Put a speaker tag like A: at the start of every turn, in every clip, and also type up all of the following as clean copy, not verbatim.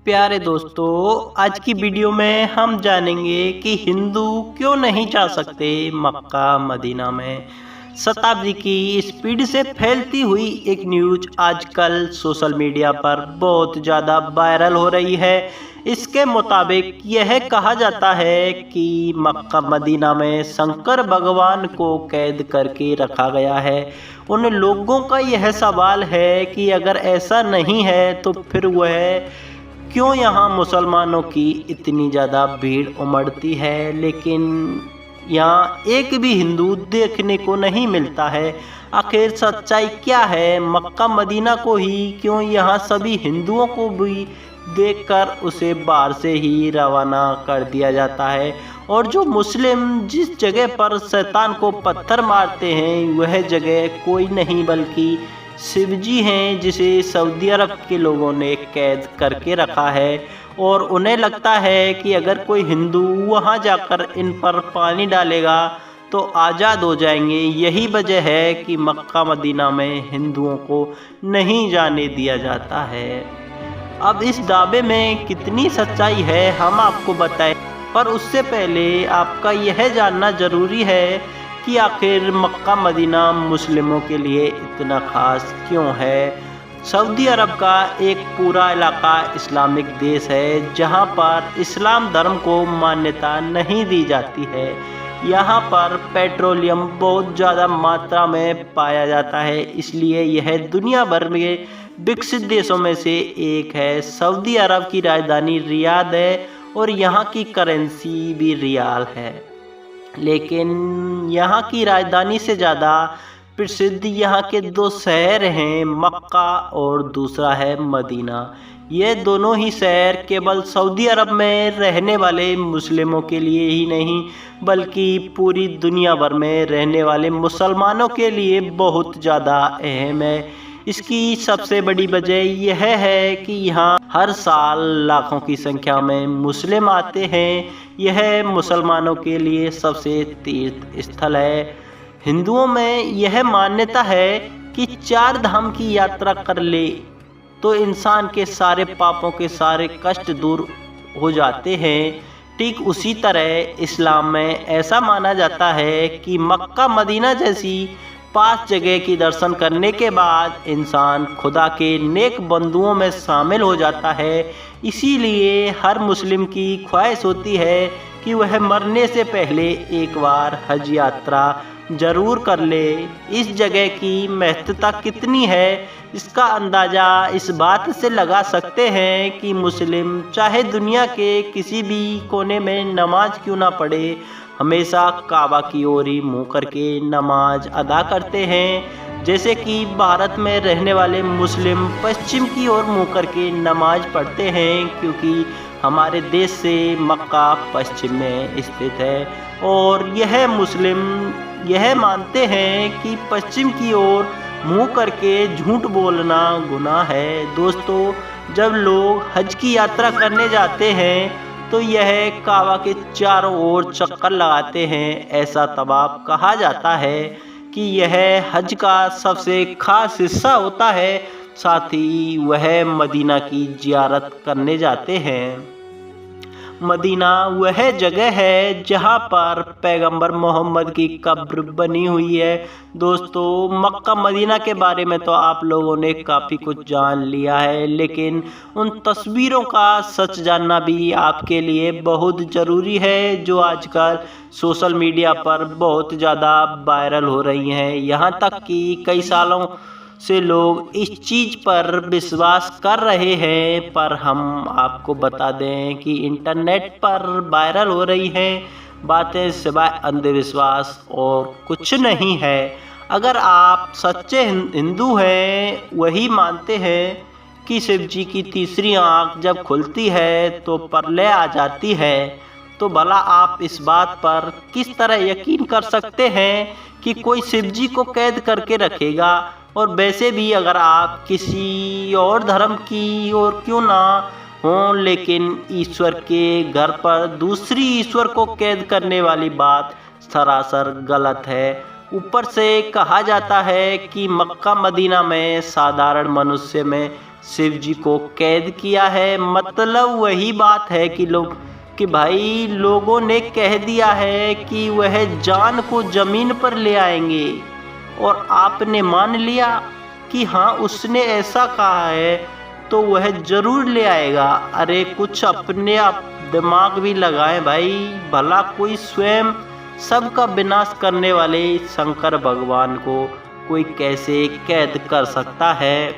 A: प्यारे दोस्तों, आज की वीडियो में हम जानेंगे कि हिंदू क्यों नहीं जा सकते मक्का मदीना में। शताब्दी की स्पीड से फैलती हुई एक न्यूज आजकल सोशल मीडिया पर बहुत ज़्यादा वायरल हो रही है। इसके मुताबिक यह कहा जाता है कि मक्का मदीना में शंकर भगवान को कैद करके रखा गया है। उन लोगों का यह सवाल है कि अगर ऐसा नहीं है तो फिर वह क्यों यहाँ मुसलमानों की इतनी ज़्यादा भीड़ उमड़ती है, लेकिन यहाँ एक भी हिंदू देखने को नहीं मिलता है। आखिर सच्चाई क्या है? मक्का मदीना को ही क्यों यहाँ सभी हिंदुओं को भी देखकर उसे बाहर से ही रवाना कर दिया जाता है, और जो मुस्लिम जिस जगह पर शैतान को पत्थर मारते हैं वह जगह कोई नहीं बल्कि शिवजी हैं, जिसे सऊदी अरब के लोगों ने कैद करके रखा है। और उन्हें लगता है कि अगर कोई हिंदू वहां जाकर इन पर पानी डालेगा तो आज़ाद हो जाएंगे। यही वजह है कि मक्का मदीना में हिंदुओं को नहीं जाने दिया जाता है। अब इस दावे में कितनी सच्चाई है हम आपको बताएं, पर उससे पहले आपका यह जानना ज़रूरी है कि आखिर मक्का मदीना मुस्लिमों के लिए इतना ख़ास क्यों है। सऊदी अरब का एक पूरा इलाका इस्लामिक देश है, जहां पर इस्लाम धर्म को मान्यता नहीं दी जाती है। यहाँ पर पेट्रोलियम बहुत ज़्यादा मात्रा में पाया जाता है, इसलिए यह दुनिया भर में विकसित देशों में से एक है। सऊदी अरब की राजधानी रियाद है और यहाँ की करेंसी भी रियाल है, लेकिन यहाँ की राजधानी से ज़्यादा प्रसिद्ध यहाँ के दो शहर हैं, मक्का और दूसरा है मदीना। ये दोनों ही शहर केवल सऊदी अरब में रहने वाले मुस्लिमों के लिए ही नहीं बल्कि पूरी दुनिया भर में रहने वाले मुसलमानों के लिए बहुत ज़्यादा अहम है। इसकी सबसे बड़ी वजह यह है कि यहाँ हर साल लाखों की संख्या में मुस्लिम आते हैं। यह मुसलमानों के लिए सबसे तीर्थ स्थल है। हिंदुओं में यह मान्यता है कि 4 धाम की यात्रा कर ले तो इंसान के सारे पापों के सारे कष्ट दूर हो जाते हैं। ठीक उसी तरह इस्लाम में ऐसा माना जाता है कि मक्का मदीना जैसी 5 जगह की दर्शन करने के बाद इंसान खुदा के नेक बंदुओं में शामिल हो जाता है। इसीलिए हर मुस्लिम की ख्वाहिश होती है कि वह मरने से पहले एक बार हज यात्रा जरूर कर ले। इस जगह की महत्ता कितनी है इसका अंदाज़ा इस बात से लगा सकते हैं कि मुस्लिम चाहे दुनिया के किसी भी कोने में नमाज क्यों ना पढ़े, हमेशा काबा की ओर ही मुँह करके नमाज अदा करते हैं। जैसे कि भारत में रहने वाले मुस्लिम पश्चिम की ओर मुँह करके नमाज पढ़ते हैं, क्योंकि हमारे देश से मक्का पश्चिम में स्थित है और यह मुस्लिम यह मानते हैं कि पश्चिम की ओर मुँह करके झूठ बोलना गुनाह है। दोस्तों, जब लोग हज की यात्रा करने जाते हैं तो यह काबा के चारों ओर चक्कर लगाते हैं। ऐसा तवाफ कहा जाता है कि यह हज का सबसे खास हिस्सा होता है। साथ ही वह मदीना की जियारत करने जाते हैं। मदीना वह जगह है जहां पर पैगंबर मोहम्मद की कब्र बनी हुई है। दोस्तों, मक्का मदीना के बारे में तो आप लोगों ने काफ़ी कुछ जान लिया है, लेकिन उन तस्वीरों का सच जानना भी आपके लिए बहुत ज़रूरी है, जो आजकल सोशल मीडिया पर बहुत ज़्यादा वायरल हो रही हैं। यहाँ तक कि कई सालों से लोग इस चीज़ पर विश्वास कर रहे हैं, पर हम आपको बता दें कि इंटरनेट पर वायरल हो रही हैं बातें सिवाय अंधविश्वास और कुछ नहीं है। अगर आप सच्चे हिंदू हैं, वही मानते हैं कि शिव जी की तीसरी आँख जब खुलती है तो प्रलय आ जाती है, तो भला आप इस बात पर किस तरह यकीन कर सकते हैं कि कोई शिव जी को कैद करके रखेगा। और वैसे भी अगर आप किसी और धर्म की ओर क्यों ना हों, लेकिन ईश्वर के घर पर दूसरी ईश्वर को कैद करने वाली बात सरासर गलत है। ऊपर से कहा जाता है कि मक्का मदीना में साधारण मनुष्य में शिव जी को कैद किया है। मतलब वही बात है कि भाई लोगों ने कह दिया है कि वह जान को जमीन पर ले आएंगे और आपने मान लिया कि हाँ उसने ऐसा कहा है तो वह जरूर ले आएगा। अरे कुछ अपने आप दिमाग भी लगाएं भाई, भला कोई स्वयं सबका विनाश करने वाले शंकर भगवान को कोई कैसे कैद कर सकता है।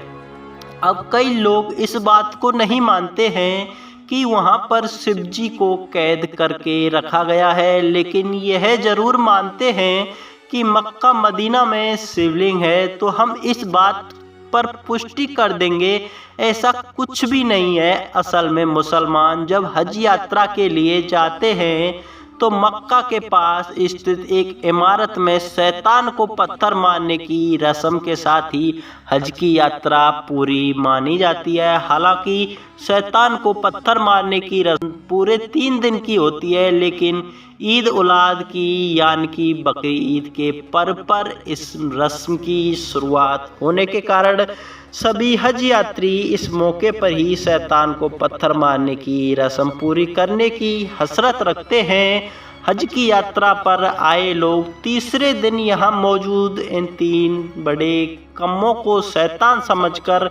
A: अब कई लोग इस बात को नहीं मानते हैं कि वहाँ पर शिव जी को कैद करके रखा गया है, लेकिन यह जरूर मानते हैं कि मक्का मदीना में शिवलिंग है। तो हम इस बात पर पुष्टि कर देंगे ऐसा कुछ भी नहीं है। असल में मुसलमान जब हज यात्रा के लिए जाते हैं तो मक्का के पास स्थित एक इमारत में शैतान को पत्थर मारने की रस्म के साथ ही हज की यात्रा पूरी मानी जाती है। हालांकि शैतान को पत्थर मारने की रस्म पूरे 3 दिन की होती है, लेकिन ईद उलाद की यानी कि बकरी ईद के पर्व पर इस रस्म की शुरुआत होने के कारण सभी हज यात्री इस मौके पर ही शैतान को पत्थर मारने की रस्म पूरी करने की हसरत रखते हैं। हज की यात्रा पर आए लोग तीसरे दिन यहाँ मौजूद इन 3 बड़े कम्मों को शैतान समझकर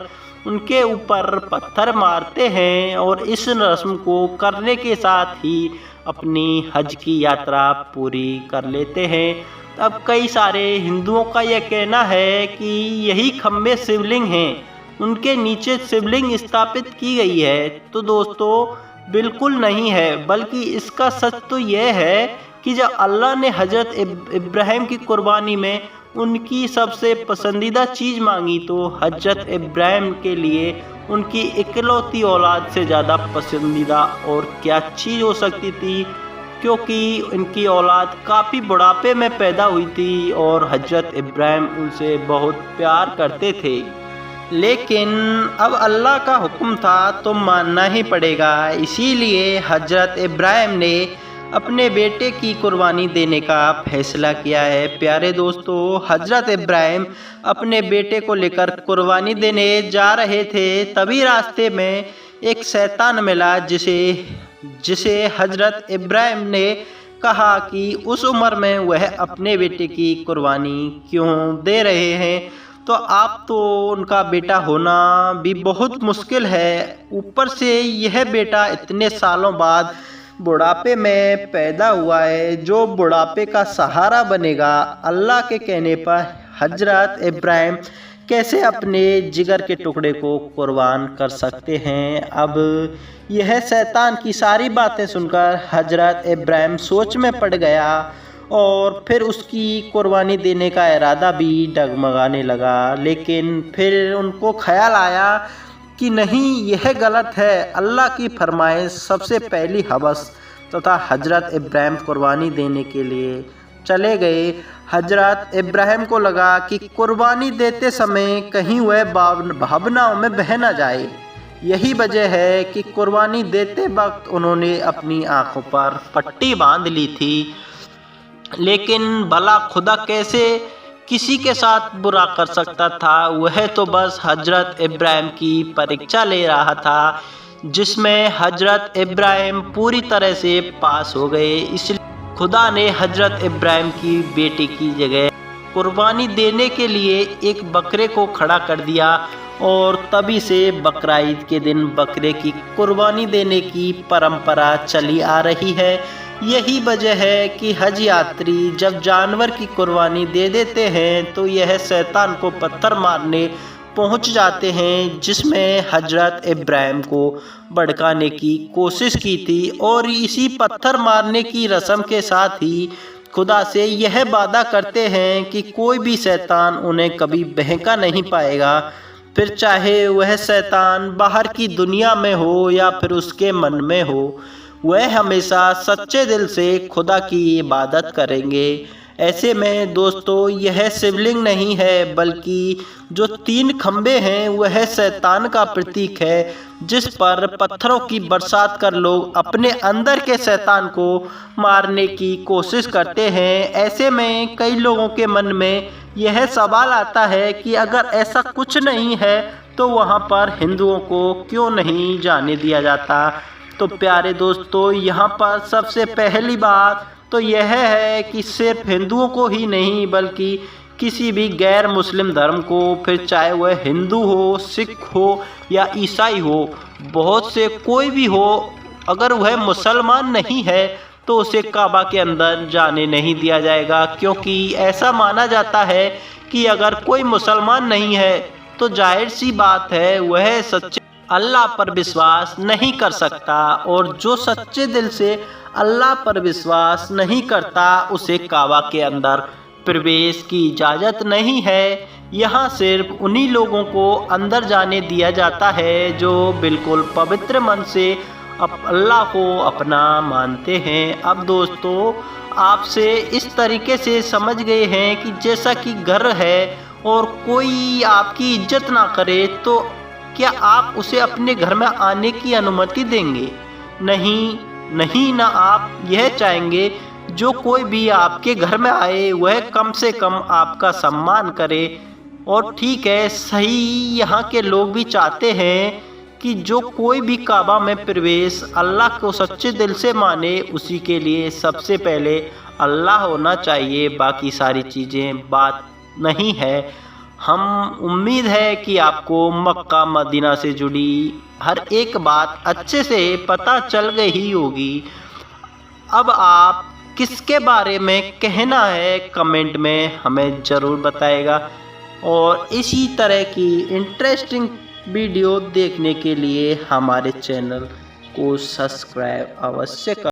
A: उनके ऊपर पत्थर मारते हैं और इस रस्म को करने के साथ ही अपनी हज की यात्रा पूरी कर लेते हैं। अब कई सारे हिंदुओं का यह कहना है कि यही खम्भे शिवलिंग हैं, उनके नीचे शिवलिंग स्थापित की गई है। तो दोस्तों बिल्कुल नहीं है, बल्कि इसका सच तो यह है कि जब अल्लाह ने हजरत इब्राहिम की कुर्बानी में उनकी सबसे पसंदीदा चीज़ मांगी तो हजरत इब्राहिम के लिए उनकी इकलौती औलाद से ज़्यादा पसंदीदा और क्या चीज़ हो सकती थी, क्योंकि इनकी औलाद काफ़ी बुढ़ापे में पैदा हुई थी और हजरत इब्राहिम उनसे बहुत प्यार करते थे। लेकिन अब अल्लाह का हुक्म था तो मानना ही पड़ेगा, इसीलिए हजरत इब्राहिम ने अपने बेटे की कुर्बानी देने का फैसला किया है। प्यारे दोस्तों, हजरत इब्राहिम अपने बेटे को लेकर कुर्बानी देने जा रहे थे, तभी रास्ते में एक शैतान मिला जिसे हजरत इब्राहिम ने कहा कि उस उम्र में वह अपने बेटे की कुर्बानी क्यों दे रहे हैं, तो आप तो उनका बेटा होना भी बहुत मुश्किल है, ऊपर से यह बेटा इतने सालों बाद बुढ़ापे में पैदा हुआ है जो बुढ़ापे का सहारा बनेगा। अल्लाह के कहने पर हजरत इब्राहिम कैसे अपने जिगर के टुकड़े को कुर्बान कर सकते हैं। अब यह शैतान की सारी बातें सुनकर हजरत इब्राहिम सोच में पड़ गया और फिर उसकी कुर्बानी देने का इरादा भी डगमगाने लगा। लेकिन फिर उनको ख्याल आया कि नहीं, यह गलत है, अल्लाह की फरमाइश सबसे पहली हवस तथा हजरत इब्राहिम कुर्बानी देने के लिए चले गए। हजरत इब्राहिम को लगा कि कुर्बानी देते समय कहीं वह भावनाओं में बह न जाए। यही वजह है कि कुर्बानी देते वक्त उन्होंने अपनी आंखों पर पट्टी बांध ली थी। लेकिन भला खुदा कैसे किसी के साथ बुरा कर सकता था, वह तो बस हजरत इब्राहिम की परीक्षा ले रहा था, जिसमें हजरत इब्राहिम पूरी तरह से पास हो गए। इसलिए खुदा ने हजरत इब्राहिम की बेटी की जगह कुर्बानी देने के लिए एक बकरे को खड़ा कर दिया और तभी से बकरा ईद के दिन बकरे की कुर्बानी देने की परंपरा चली आ रही है। यही वजह है कि हज यात्री जब जानवर की कुर्बानी दे देते हैं तो यह शैतान को पत्थर मारने पहुंच जाते हैं, जिसमें हजरत इब्राहिम को भड़काने की कोशिश की थी। और इसी पत्थर मारने की रस्म के साथ ही खुदा से यह वादा करते हैं कि कोई भी शैतान उन्हें कभी बहका नहीं पाएगा, फिर चाहे वह शैतान बाहर की दुनिया में हो या फिर उसके मन में हो, वह हमेशा सच्चे दिल से खुदा की इबादत करेंगे। ऐसे में दोस्तों, यह शिवलिंग नहीं है बल्कि जो 3 खंबे हैं वह शैतान का प्रतीक है, जिस पर पत्थरों की बरसात कर लोग अपने अंदर के शैतान को मारने की कोशिश करते हैं। ऐसे में कई लोगों के मन में यह सवाल आता है कि अगर ऐसा कुछ नहीं है तो वहाँ पर हिंदुओं को क्यों नहीं जाने दिया जाता। तो प्यारे दोस्तों, यहाँ पर सबसे पहली बात तो यह है कि सिर्फ हिंदुओं को ही नहीं बल्कि किसी भी गैर मुस्लिम धर्म को, फिर चाहे वह हिंदू हो, सिख हो या ईसाई हो, बहुत से कोई भी हो, अगर वह मुसलमान नहीं है तो उसे काबा के अंदर जाने नहीं दिया जाएगा। क्योंकि ऐसा माना जाता है कि अगर कोई मुसलमान नहीं है तो जाहिर सी बात है वह सच्चे अल्लाह पर विश्वास नहीं कर सकता, और जो सच्चे दिल से अल्लाह पर विश्वास नहीं करता उसे काबा के अंदर प्रवेश की इजाज़त नहीं है। यहाँ सिर्फ उन्हीं लोगों को अंदर जाने दिया जाता है जो बिल्कुल पवित्र मन से अल्लाह को अपना मानते हैं। अब दोस्तों, आपसे इस तरीके से समझ गए हैं कि जैसा कि घर है और कोई आपकी इज्जत ना करे तो क्या आप उसे अपने घर में आने की अनुमति देंगे? नहीं ना आप यह चाहेंगे जो कोई भी आपके घर में आए वह कम से कम आपका सम्मान करे। और ठीक है, सही यहाँ के लोग भी चाहते हैं कि जो कोई भी काबा में प्रवेश अल्लाह को सच्चे दिल से माने उसी के लिए सबसे पहले अल्लाह होना चाहिए, बाकी सारी चीज़ें बात नहीं है। हम उम्मीद है कि आपको मक्का मदीना से जुड़ी हर एक बात अच्छे से पता चल गई ही होगी। अब आप किसके बारे में कहना है कमेंट में हमें ज़रूर बताएगा, और इसी तरह की इंटरेस्टिंग वीडियो देखने के लिए हमारे चैनल को सब्सक्राइब अवश्य कर